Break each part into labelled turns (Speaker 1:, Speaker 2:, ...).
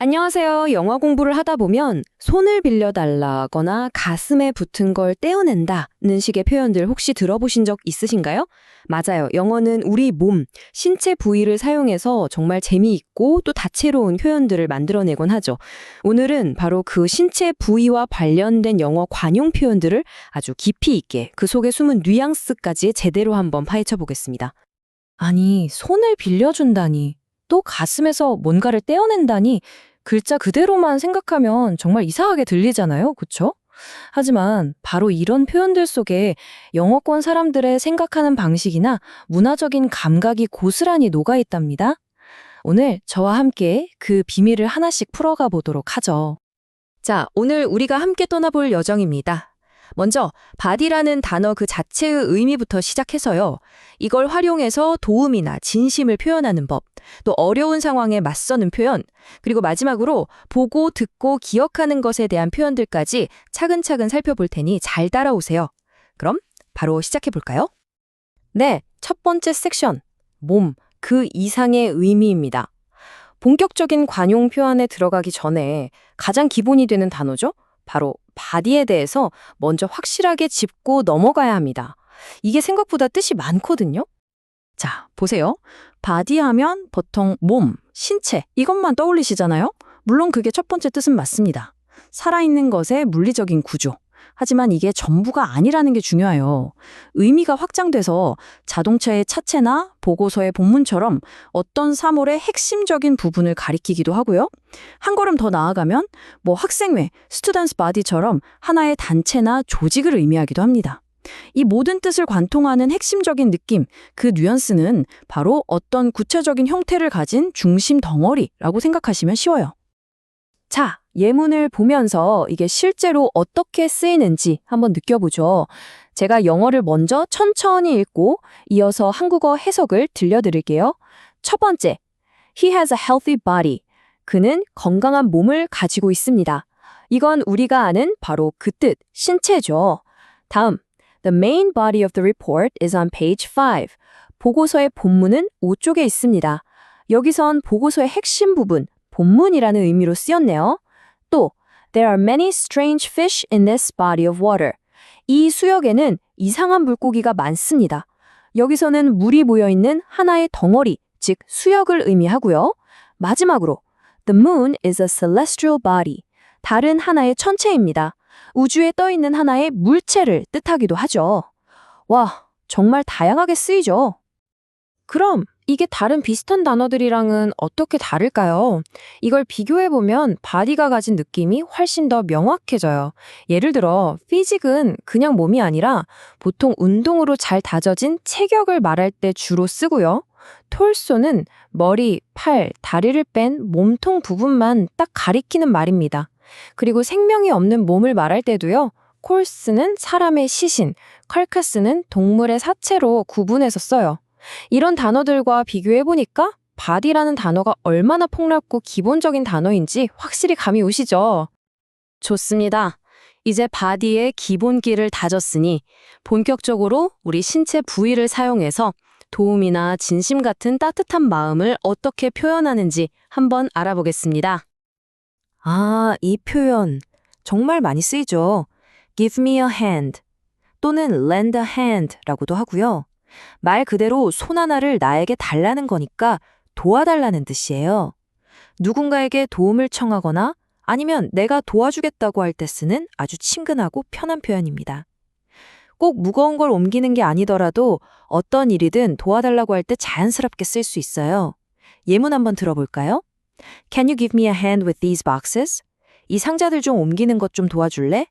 Speaker 1: 안녕하세요. 영어 공부를 하다 보면 손을 빌려달라거나 가슴에 붙은 걸 떼어낸다는 식의 표현들 혹시 들어보신 적 있으신가요? 맞아요. 영어는 우리 몸, 신체 부위를 사용해서 정말 재미있고 또 다채로운 표현들을 만들어내곤 하죠. 오늘은 바로 그 신체 부위와 관련된 영어 관용 표현들을 아주 깊이 있게 그 속에 숨은 뉘앙스까지 제대로 한번 파헤쳐 보겠습니다.
Speaker 2: 아니, 손을 빌려준다니, 또 가슴에서 뭔가를 떼어낸다니, 글자 그대로만 생각하면 정말 이상하게 들리잖아요. 그쵸? 하지만 바로 이런 표현들 속에 영어권 사람들의 생각하는 방식이나 문화적인 감각이 고스란히 녹아있답니다. 오늘 저와 함께 그 비밀을 하나씩 풀어가 보도록 하죠.
Speaker 1: 자, 오늘 우리가 함께 떠나볼 여정입니다. 먼저 body라는 단어 그 자체의 의미부터 시작해서요. 이걸 활용해서 도움이나 진심을 표현하는 법, 또 어려운 상황에 맞서는 표현, 그리고 마지막으로 보고 듣고 기억하는 것에 대한 표현들까지 차근차근 살펴볼 테니 잘 따라오세요. 그럼 바로 시작해 볼까요? 네, 첫 번째 섹션, 몸, 그 이상의 의미입니다. 본격적인 관용 표현에 들어가기 전에 가장 기본이 되는 단어죠? 바로 body에 대해서 먼저 확실하게 짚고 넘어가야 합니다. 이게 생각보다 뜻이 많거든요.
Speaker 2: 자, 보세요. body 하면 보통 몸, 신체 이것만 떠올리시잖아요? 물론 그게 첫 번째 뜻은 맞습니다. 살아있는 것의 물리적인 구조. 하지만 이게 전부가 아니라는 게 중요해요. 의미가 확장돼서 자동차의 차체나 보고서의 본문처럼 어떤 사물의 핵심적인 부분을 가리키기도 하고요. 한 걸음 더 나아가면 학생회, 스튜던트 바디처럼 하나의 단체나 조직을 의미하기도 합니다. 이 모든 뜻을 관통하는 핵심적인 느낌, 그 뉘앙스는 바로 어떤 구체적인 형태를 가진 중심 덩어리라고 생각하시면 쉬워요.
Speaker 1: 자, 예문을 보면서 이게 실제로 어떻게 쓰이는지 한번 느껴보죠. 제가 영어를 먼저 천천히 읽고 이어서 한국어 해석을 들려드릴게요. 첫 번째, He has a healthy body. 그는 건강한 몸을 가지고 있습니다. 이건 우리가 아는 바로 그 뜻, 신체죠. 다음, The main body of the report is on page 5. 보고서의 본문은 5쪽에 있습니다. 여기선 보고서의 핵심 부분, 본문이라는 의미로 쓰였네요. 또, There are many strange fish in this body of water. 이 수역에는 이상한 물고기가 많습니다. 여기서는 물이 모여있는 하나의 덩어리, 즉 수역을 의미하고요. 마지막으로, The moon is a celestial body. 달은 하나의 천체입니다. 우주에 떠있는 하나의 물체를 뜻하기도 하죠. 와, 정말 다양하게 쓰이죠. 그럼 이게 다른 비슷한 단어들이랑은 어떻게 다를까요? 이걸 비교해보면 body가 가진 느낌이 훨씬 더 명확해져요. 예를 들어 physic은 그냥 몸이 아니라 보통 운동으로 잘 다져진 체격을 말할 때 주로 쓰고요. torso는 머리, 팔, 다리를 뺀 몸통 부분만 딱 가리키는 말입니다. 그리고 생명이 없는 몸을 말할 때도요. corpse는 사람의 시신, carcass는 동물의 사체로 구분해서 써요. 이런 단어들과 비교해보니까 body라는 단어가 얼마나 폭넓고 기본적인 단어인지 확실히 감이 오시죠? 좋습니다. 이제 body의 기본기를 다졌으니 본격적으로 우리 신체 부위를 사용해서 도움이나 진심 같은 따뜻한 마음을 어떻게 표현하는지 한번 알아보겠습니다. 아, 이 표현 정말 많이 쓰이죠. Give me a hand 또는 lend a hand라고도 하고요. 말 그대로 손 하나를 나에게 달라는 거니까 도와달라는 뜻이에요. 누군가에게 도움을 청하거나 아니면 내가 도와주겠다고 할 때 쓰는 아주 친근하고 편한 표현입니다. 꼭 무거운 걸 옮기는 게 아니더라도 어떤 일이든 도와달라고 할 때 자연스럽게 쓸 수 있어요. 예문 한번 들어볼까요? Can you give me a hand with these boxes? 이 상자들 좀 옮기는 것 좀 도와줄래?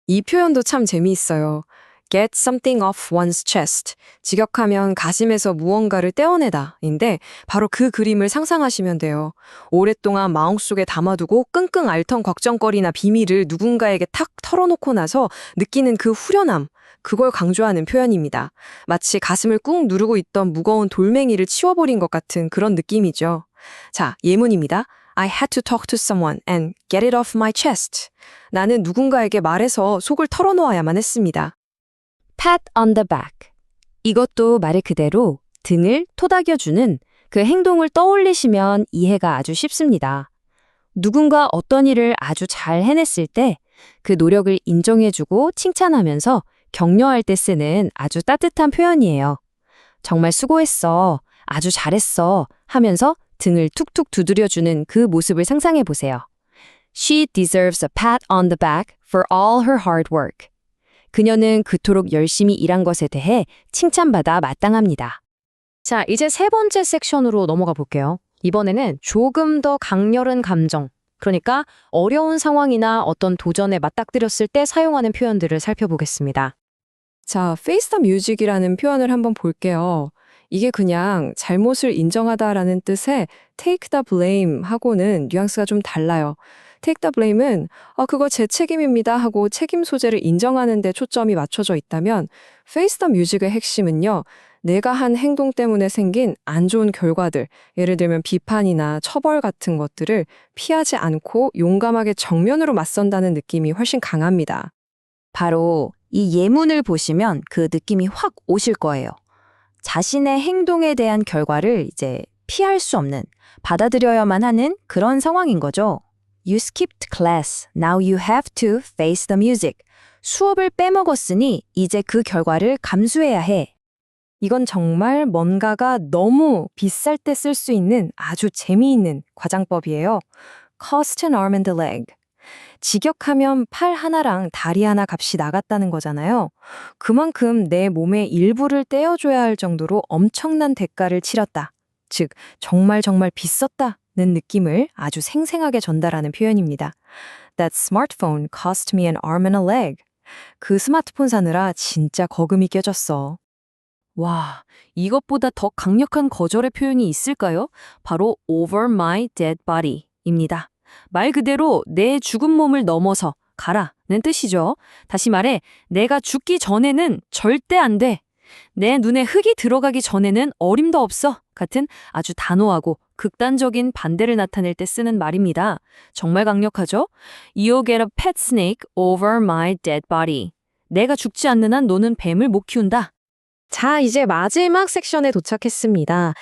Speaker 1: 이 표현도 참 재미있어요. Get something off one's chest. 직역하면 가슴에서 무언가를 떼어내다 인데 바로 그 그림을 상상하시면 돼요. 오랫동안 마음속에 담아두고 끙끙 앓던 걱정거리나 비밀을 누군가에게 탁 털어놓고 나서 느끼는 그 후련함. 그걸 강조하는 표현입니다. 마치 가슴을 꾹 누르고 있던 무거운 돌멩이를 치워버린 것 같은 그런 느낌이죠. 자, 예문입니다. I had to talk to someone and get it off my chest. 나는 누군가에게 말해서 속을 털어놓아야만 했습니다. Pat on the back. 이것도 말 그대로 등을 토닥여주는 그 행동을 떠올리시면 이해가 아주 쉽습니다. 누군가 어떤 일을 아주 잘 해냈을 때 그 노력을 인정해주고 칭찬하면서 격려할 때 쓰는 아주 따뜻한 표현이에요. 정말 수고했어, 아주 잘했어 하면서 등을 툭툭 두드려주는 그 모습을 상상해 보세요. She deserves a pat on the back for all her hard work. 그녀는 그토록 열심히 일한 것에 대해 칭찬받아 마땅합니다. 자, 이제 세 번째 섹션으로 넘어가 볼게요. 이번에는 조금 더 강렬한 감정, 그러니까 어려운 상황이나 어떤 도전에 맞닥뜨렸을 때 사용하는 표현들을 살펴보겠습니다.
Speaker 3: 자, face the music이라는 표현을 한번 볼게요. 이게 그냥 잘못을 인정하다라는 뜻의 take the blame 하고는 뉘앙스가 좀 달라요. take the blame은 그거 제 책임입니다 하고 책임 소재를 인정하는 데 초점이 맞춰져 있다면 face the music의 핵심은요. 내가 한 행동 때문에 생긴 안 좋은 결과들, 예를 들면 비판이나 처벌 같은 것들을 피하지 않고 용감하게 정면으로 맞선다는 느낌이 훨씬 강합니다.
Speaker 2: 바로 이 예문을 보시면 그 느낌이 확 오실 거예요. 자신의 행동에 대한 결과를 이제 피할 수 없는, 받아들여야만 하는 그런 상황인 거죠. You skipped class. Now you have to face the music. 수업을 빼먹었으니 이제 그 결과를 감수해야 해.
Speaker 3: 이건 정말 뭔가가 너무 비쌀 때 쓸 수 있는 아주 재미있는 과장법이에요. Cost an arm and a leg. 직역하면 팔 하나랑 다리 하나 값이 나갔다는 거잖아요. 그만큼 내 몸의 일부를 떼어줘야 할 정도로 엄청난 대가를 치렀다. 즉, 정말 비쌌다는 느낌을 아주 생생하게 전달하는 표현입니다. That smartphone cost me an arm and a leg. 그 스마트폰 사느라 진짜 거금이 깨졌어.
Speaker 1: 와, 이것보다 더 강력한 거절의 표현이 있을까요? 바로 over my dead body입니다. 말 그대로 내 죽은 몸을 넘어서 가라는 뜻이죠. 다시 말해, 내가 죽기 전에는 절대 안 돼. 내 눈에 흙이 들어가기 전에는 어림도 없어. 같은 아주 단호하고 극단적인 반대를 나타낼 때 쓰는 말입니다. 정말 강력하죠? You'll get a pet snake over my dead body. 내가 죽지 않는 한 너는 뱀을 못 키운다.
Speaker 3: 자, 이제 마지막 섹션에 도착했습니다.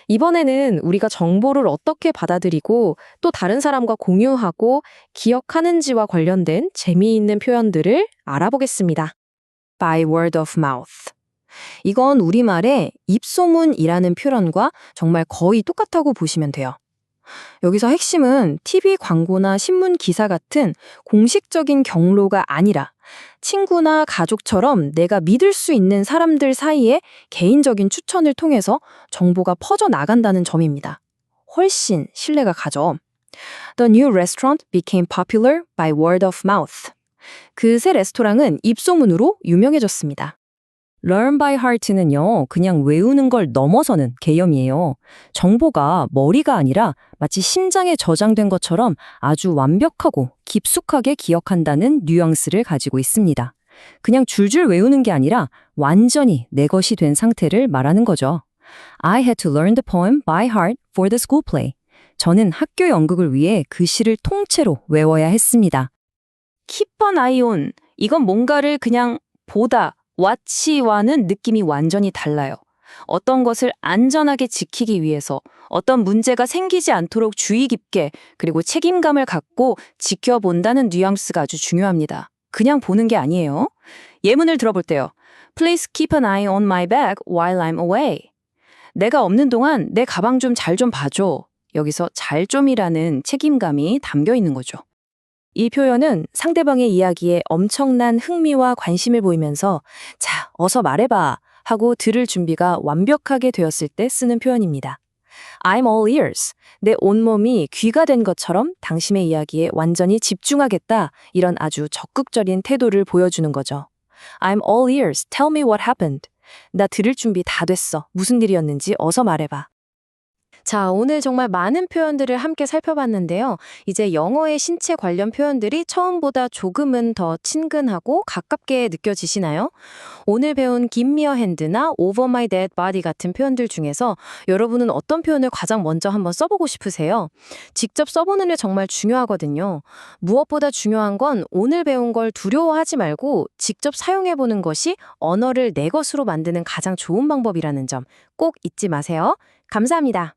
Speaker 3: 이번에는 우리가 정보를 어떻게 받아들이고 또 다른 사람과 공유하고 기억하는지와 관련된 재미있는 표현들을 알아보겠습니다.
Speaker 2: By word of mouth. 이건 우리말의 입소문이라는 표현과 정말 거의 똑같다고 보시면 돼요. 여기서 핵심은 TV 광고나 신문 기사 같은 공식적인 경로가 아니라 친구나 가족처럼 내가 믿을 수 있는 사람들 사이에 개인적인 추천을 통해서 정보가 퍼져나간다는 점입니다. 훨씬 신뢰가 가죠. The new restaurant became popular by word of mouth. 그 새 레스토랑은 입소문으로 유명해졌습니다. Learn by heart는요, 그냥 외우는 걸 넘어서는 개념이에요. 정보가 머리가 아니라 마치 심장에 저장된 것처럼 아주 완벽하고 깊숙하게 기억한다는 뉘앙스를 가지고 있습니다. 그냥 줄줄 외우는 게 아니라 완전히 내 것이 된 상태를 말하는 거죠. I had to learn the poem by heart for the school play. 저는 학교 연극을 위해 그 시를 통째로 외워야 했습니다. Keep an eye on. 이건 뭔가를 그냥 보다, watch와는 느낌이 완전히 달라요. 어떤 것을 안전하게 지키기 위해서 어떤 문제가 생기지 않도록 주의 깊게 그리고 책임감을 갖고 지켜본다는 뉘앙스가 아주 중요합니다. 그냥 보는 게 아니에요. 예문을 들어볼 때요. Please keep an eye on my bag while I'm away. 내가 없는 동안 내 가방 좀 잘 좀 봐줘. 여기서 잘 좀이라는 책임감이 담겨 있는 거죠. 이 표현은 상대방의 이야기에 엄청난 흥미와 관심을 보이면서 자, 어서 말해봐 하고 들을 준비가 완벽하게 되었을 때 쓰는 표현입니다. I'm all ears. 내 온몸이 귀가 된 것처럼 당신의 이야기에 완전히 집중하겠다. 이런 아주 적극적인 태도를 보여주는 거죠. I'm all ears. Tell me what happened. 나 들을 준비 다 됐어. 무슨 일이었는지 어서 말해봐.
Speaker 3: 자, 오늘 정말 많은 표현들을 함께 살펴봤는데요. 이제 영어의 신체 관련 표현들이 처음보다 조금은 더 친근하고 가깝게 느껴지시나요? 오늘 배운 give me a hand나 over my dead body 같은 표현들 중에서 여러분은 어떤 표현을 가장 먼저 한번 써보고 싶으세요? 직접 써보는 게 정말 중요하거든요. 무엇보다 중요한 건 오늘 배운 걸 두려워하지 말고 직접 사용해보는 것이 언어를 내 것으로 만드는 가장 좋은 방법이라는 점 꼭 잊지 마세요. 감사합니다.